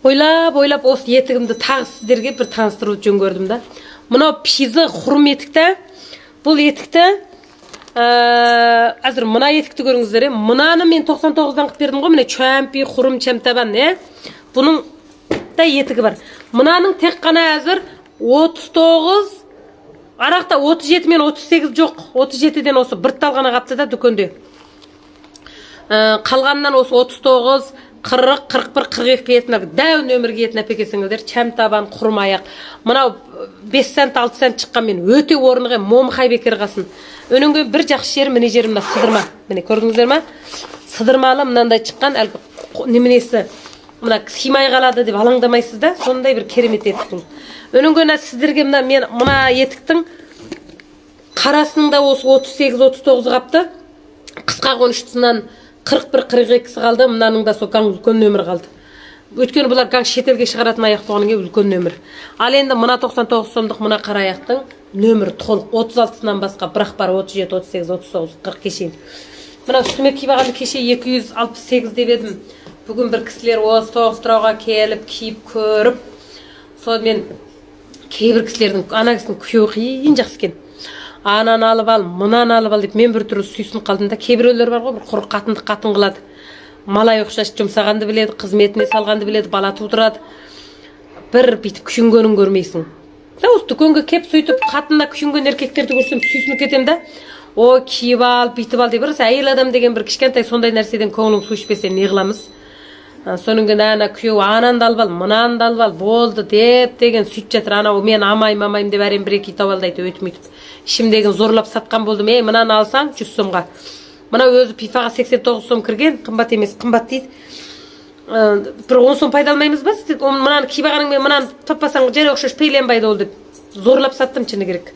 ойлап осы етігімді тағы сіздерге бір таныстыру жөн көрдім да. Мынау пизы хұрым етік та. Бұл етікті азыр мына етікті көріңіздер. Мынаны мен 99-дан қып бердім ғой. Міне чампи, хұрым, чамтабан, Бұның да етігі бар. Мынаның тек қана әзір 39, арақта 37 мен 38 жоқ. 37-ден осы біртталғана қапты да дүкенде. Қалғаннан осы 39, 40, 41, 42 етін дәу нөмірге етін әпекесіңіздер. Чамтабан, құрым аяқ. Мынау 5 сент, 6 сент шыққан мен өте орынға момхай бекер қасын. Өніңге бір жақсы жері міне жерім мына сыдырма. Міне көрдіңіздер ма? Сыдырмалы мынандай шыққан әлгі неменесі мына симай қалады деп алаңдамайсыз да. Сондай бір керемет етік бұл. Өніңге сіздерге мен мына етіктің қарасының да осы 38-39 қапты. Қысқа қоныштысынан 41-42 қалды. Мынаның да сол үлкен нөмір қалды. Өйткені бұлар шетелге шығаратын аяқ болғаннан кейін үлкен нөмір. Ал енді мына 99 сомдық мына қара аяқтың нөмірі толық 36-сынан басқа бірақ бар 37, 38, 39, 40 кешейін. Мына үстіме киіп алғанды кеше 268 деп едім. Бүгін бір кісілер осы тоғыстырауға келіп, киіп көріп, сонымен кейбір кісілердің ана кісінің күйеуі қиын жақсы екен. Ананы алып ал, мынаны алып ал деп мен бір түрі сүйсініп қалдым да. Кейбіреулер бар ғой, бір құр қатынды қатын қылады. Малай ұқсас жұмсағанды біледі, қызметіне салғанды біледі, бала тудырады. Бір бүйтіп күшінгенін көрмейсің. Осы дүкенге кеп сөйтіп қатынына күшінген еркектерді көрсем сүйсініп кетем да. О, киіп ал, бүйтіп ал деп біраз әйел адам деген бір кішкентай сондай нәрседен көңілің су ішпесе не қыламыз? Соның кейін ана күйеу ананды алып ал, мынанды алып ал, болды деп деген сөйтіп жатыр. Анау мен амайым деп әрем бір-екі тауып алды айтып өтмейді. Ішімдеген зорлап сатқан болдым. Мынаны алсаң 100 сомға. Мына өзі пифаға 89 сом кірген, қымбат емес, қымбат дейді. Бір 10 сом пайда алмаймыз ба? Мынаны кибағаның мен мынаны таппасаң жері оқшаш пейленбайды ол деп зорлап саттым шыны керек.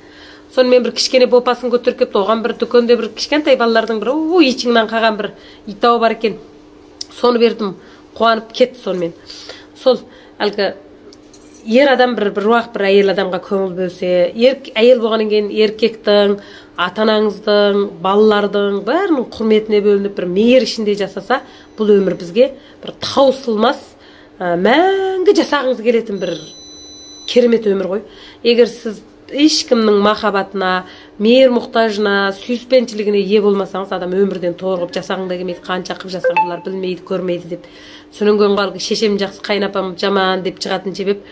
Сонымен бір кішкене бопасын көтеріп кепті, оған бір дүкенде бір кішкентай балалардың бір ичіңнен қаған бір итауы бар екен. Соны бердім, қуанып кетті сонымен. Сол әлгі ер адам бір уақыт бір әйел адамға көңіл бөлсе, әйел болғаннан кейін еркектің, ата-анаңыздың, балалардың бәрінің құрметіне бөлініп бір мейір ішінде жасаса, бұл өмір бізге бір таусылмас, мәңгі жасағыңыз келетін бір керемет өмір ғой. Егер сіз ешкімнің махаббатына, мейір мұқтажына, сүйіспеншілігіне ие болмасаңыз, адам өмірден торығып жасағың да келмейді, қанша қып жасаң бұлар білмейді, көрмейді деп. Сонымен қалғы шешем жақсы, қайнапам жаман деп шығатын себеп,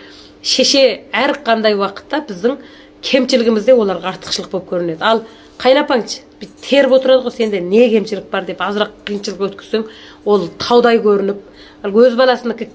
шеше әр қандай уақытта біздің кемшілігімізде оларға артықшылық болып көрінеді. Ал қайнапаңшы теріп отырады ғой, сенде не кемшілік бар деп азырақ қиыншылық өткізсең, ол таудай көрініп, өз баласынікі